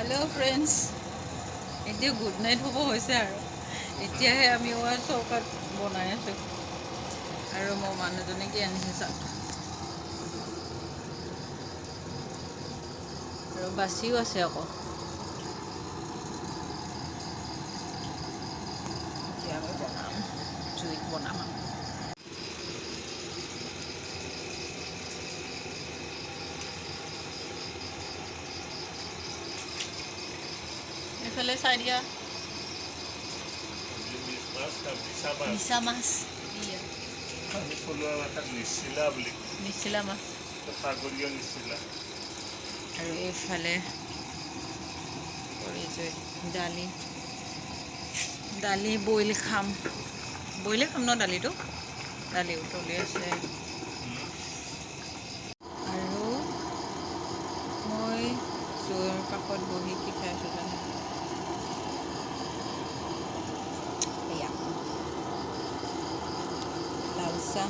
Hello friends এতিয়া good night হ'ব হৈছে আৰু এতিয়াহে আমি চৌকাত বনাই আছোঁ আৰু মোৰ মানুহজনে কি আনিছে চাওক আৰু বাচিও আছে আকৌ এতিয়া আমি বনাম জুইত বনাম এইফালে চাই দিয়া মিছা মাছ আমি থলুৱা ভাষাত নিচিলা বুলি কওঁ নিচিলা মাছ সাগৰীয় নিচিলা আৰু এইফালে কৰিছোঁ দালি দালি বইল খাম ন দালিটো দালি উতলি আছে আৰু মই জুইৰ কাষত বহি কি খাই আছোঁ জানো এয়া লাল চাহ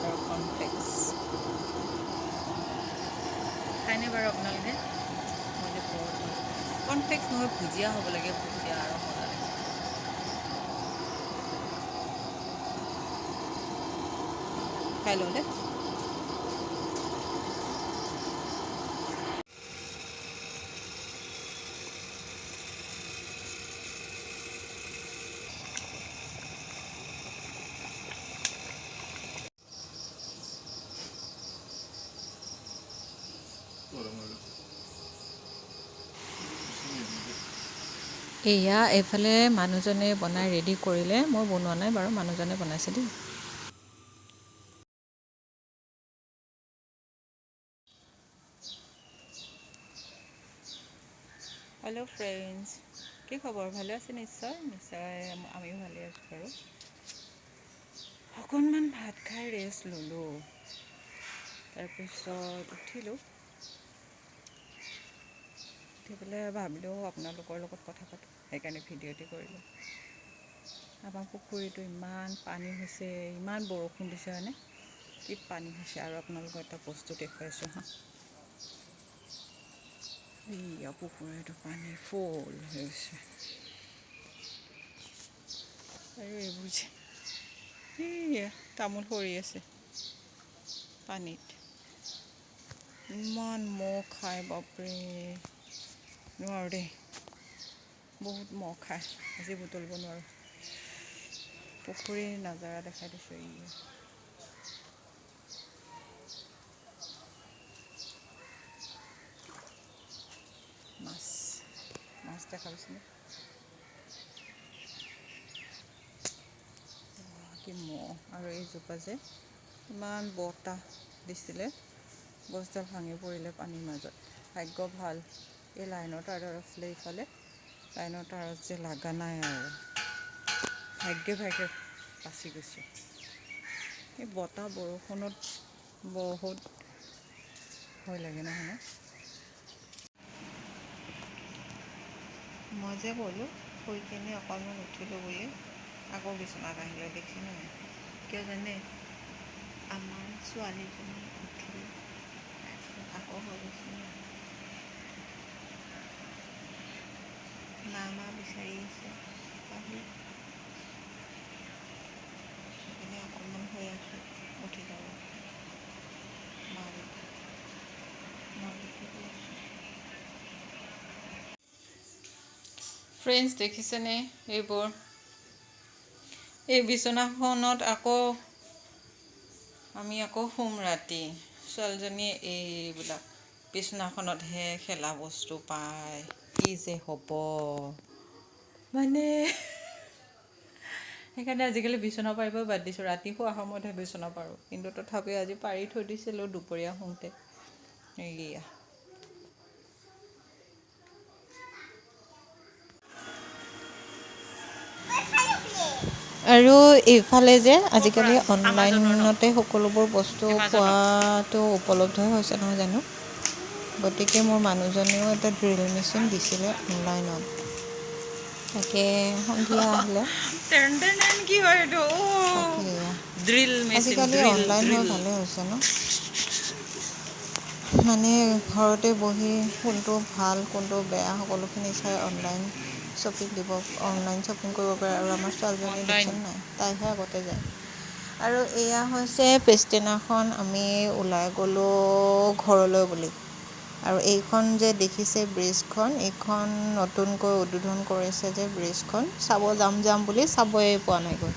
আৰু কৰ্ণফ্লেক্স খায়নে বাৰু আপোনালোকে মই যে বহুত কৰ্ণফ্লেক্স নহয় ভুজিয়া হ'ব লাগে ভুজিয়া আৰু মজা লাগে খাই লওঁ দে এয়া এইফালে মানুহজনে বনাই ৰেডি কৰিলে মই বনোৱা নাই বাৰু মানুহজনে বনাইছে দেই হেল্ল' ফ্ৰেণ্ডছ কি খবৰ ভালে আছে নিশ্চয় আমিও ভালে আছোঁ বাৰু অকণমান ভাত খাই ৰেষ্ট ল'লোঁ তাৰপিছত উঠি পেলাই ভাবিলোঁ আপোনালোকৰ লগত কথা পাতোঁ সেইকাৰণে ভিডিঅ'টি কৰিলোঁ আমাৰ পুখুৰীটো ইমান পানী হৈছে ইমান বৰষুণ দিছে হয়নে কি পানী হৈছে আৰু আপোনালোকৰ এটা বস্তু দেখুৱাইছোঁ হা এইয়া পুখুৰীটো পানী ফুল হৈছে আৰু এইবোৰ যে এইয়া তামোল সৰি আছে পানীত ইমান মহ খায় বাপৰে নোৱাৰোঁ দেই বহুত মহ খায় আজি বুটলিব নোৱাৰোঁ পুখুৰীৰ নাজাৰা দেখাই দিছোঁ এইয়া মাছ দেখা পাইছেনে কি মহ আৰু এইজোপা যে ইমান বতাহ দিছিলে গছডাল ভাঙি পৰিলে পানীৰ মাজত ভাগ্য ভাল এই লাইনৰ তাঁৰ আছিলে ইফালে লাইনৰ তাঁৰত যে লগা নাই আৰু ভাগ্যে বাচি গৈছোঁ এই বতাহ বৰষুণত বহুত ভয় লাগে নহয় মই যে ক'লোঁ শুই কিনে অকণমান উঠিলোঁ বুলি আকৌ বিচনাত আহিলে দেখিছেনে নাই কিয় জানে আমাৰ ছোৱালীজনী উঠিল আকৌ হৈ গৈছে মা বিচাৰি আছে সেইকাৰণে অকণমান হৈ আছোঁ উঠি যাব মা ফ্ৰেণ্ডছ দেখিছেনে এইবোৰ এই বিচনাখনত আমি শুম ৰাতি ছোৱালীজনীয়ে এইবিলাক বিচনাখনতহে খেলা বস্তু পায় কি যে হ'ব মানে সেইকাৰণে আজিকালি বিচনা পাৰিব বাদ দিছোঁ ৰাতি শোৱাৰ সময়তহে বিচনা পাৰোঁ কিন্তু তথাপিও আজি পাৰি থৈ দিছিলোঁ দুপৰীয়া শুওঁতে এইয়া আৰু এইফালে যে আজিকালি অনলাইনতে সকলোবোৰ বস্তু পোৱাটো উপলব্ধ হৈছে নহয় জানো গতিকে মোৰ মানুহজনেও এটা ড্ৰিল মেচিন দিছিলে অনলাইনত তাকে সন্ধিয়া আহিলে কি হয় এইটো ড্ৰিল মেচিন আজিকালি অনলাইন হৈ ভালে হৈছে ন মানে ঘৰতে বহি কোনটো ভাল কোনটো বেয়া সকলোখিনি চাই অনলাইন শ্বপিং কৰিব পাৰে। আৰু আমাৰ ছোৱালীজনী দেখিছেনে নাই, তাইহে আগতে যায়। আৰু এয়া হৈছে পিছদিনাখন আমি ওলাই গ'লোঁ ঘৰলৈ বুলি। আৰু এইখন যে দেখিছে ব্ৰিজখন, এইখন নতুনকৈ উদ্বোধন কৰিছে যে ব্ৰিজখন, চাব যাম বুলি চাবই পোৱা নাইগৈ।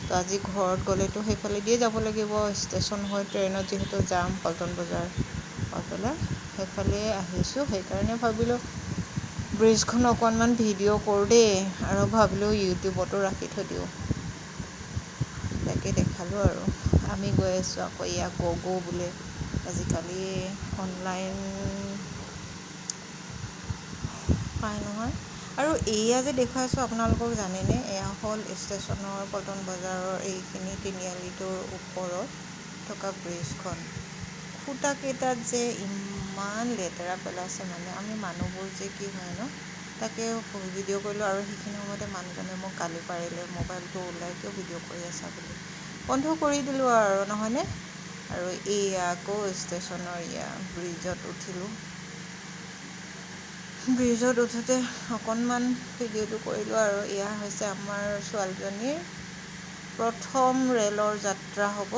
তো আজি ঘৰত গ'লেতো সেইফালেদিয়ে যাব লাগিব, ষ্টেচন হৈ ট্ৰেইনত যিহেতু যাম পল্টন বজাৰ হৈ পেলাই সেইফালে আহিছোঁ। সেইকাৰণে ভাবিলোঁ ব্ৰিজখন অকণমান ভিডিঅ' কৰোঁ দেই, আৰু ভাবিলোঁ ইউটিউবতো ৰাখি থৈ দিওঁ। তাকে দেখালোঁ আৰু আমি গৈ আছোঁ। আকৌ ইয়াক গ'গো বোলে, আজিকালি অনলাইন পায় নহয়। আৰু এয়া যে দেখুৱাইছোঁ আপোনালোকক জানেনে, এয়া হ'ল ষ্টেচনৰ পল্টন বজাৰৰ এইখিনি তিনিআলিটোৰ ওপৰত থকা ব্ৰিজখন। খুটাকেইটাত যে ইমান লেতেৰা পেলাইছে, মানে আমি মানুহবোৰ যে কি হয় ন, তাকে ভিডিঅ' কৰিলোঁ। আৰু সেইখিনি সময়তে মানুহজনে মোক গালি পাৰিলে, মোবাইলটো ওলাই কিয় ভিডিঅ' কৰি আছা বুলি। বন্ধ কৰি দিলোঁ আৰু নহয়নে। আৰু এয়া আকৌ ষ্টেচনৰ ব্ৰিজত উঠিলোঁ। ব্ৰিজত উঠোঁতে অকণমান ভিডিঅ'টো কৰিলোঁ। আৰু এয়া হৈছে আমাৰ ছোৱালীজনীৰ প্ৰথম ৰেলৰ যাত্ৰা হ'ব।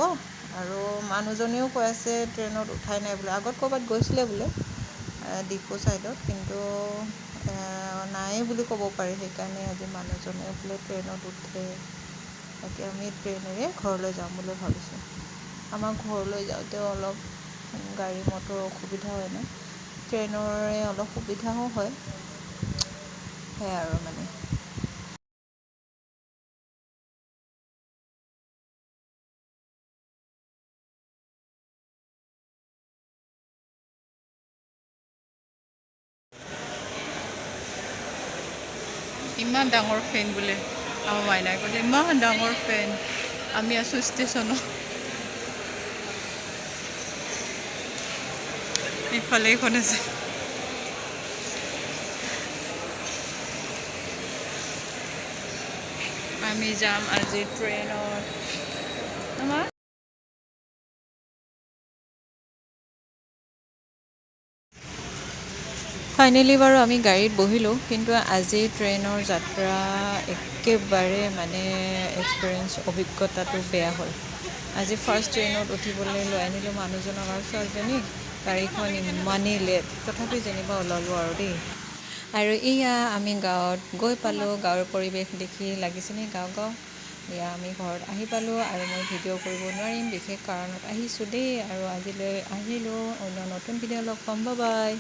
আৰু মানুহজনেও কৈ আছে ট্ৰেইনত উঠাই নাই বোলে, আগত ক'ৰবাত গৈছিলে বোলে ডিপু ছাইডত, কিন্তু নাই বুলি ক'ব পাৰি। সেইকাৰণে আজি মানুহজনে বোলে ট্ৰেইনত উঠে। তাকে আমি ট্ৰেইনেৰে ঘৰলৈ যাম বুলি ভাবিছোঁ। আমাৰ ঘৰলৈ যাওঁতেও অলপ গাড়ী মটৰ অসুবিধা হয় ন, ট্ৰেইনৰে অলপ সুবিধাও হয়, সেয়াই আৰু মানে। ইমান ডাঙৰ ফেন বোলে, আমাৰ মাইনাই কৈছে ইমান ডাঙৰ ফেন। আমি আছোঁ ষ্টেচনত, ইফালে এইখন আছে। আমি যাম আজি ট্ৰেইনত। ফাইনেলি বাৰু আমি গাড়ীত বহিলোঁ, কিন্তু আজি ট্ৰেইনৰ যাত্ৰা একেবাৰে মানে অভিজ্ঞতাটো বেয়া হ'ল। আজি ফাৰ্ষ্ট ট্ৰেইনত উঠিবলৈ লৈ আনিলোঁ মানুহজনক আৰু ছোৱালীজনীক। গাড়ীখন ইমানেই লেট, তথাপি যেনিবা ওলালোঁ আৰু দেই। আৰু এয়া আমি গাঁৱত গৈ পালোঁ। গাঁৱৰ পৰিৱেশ দেখি লাগিছেনে গাঁও। এয়া আমি ঘৰত আহি পালোঁ, আৰু মই ভিডিঅ' কৰিব নোৱাৰিম, বিশেষ কাৰণত আহিছোঁ দেই। আৰু আজিলৈ আহিলোঁ, অন্য নতুন ভিডিঅ' লগ পাম, বাই বাই।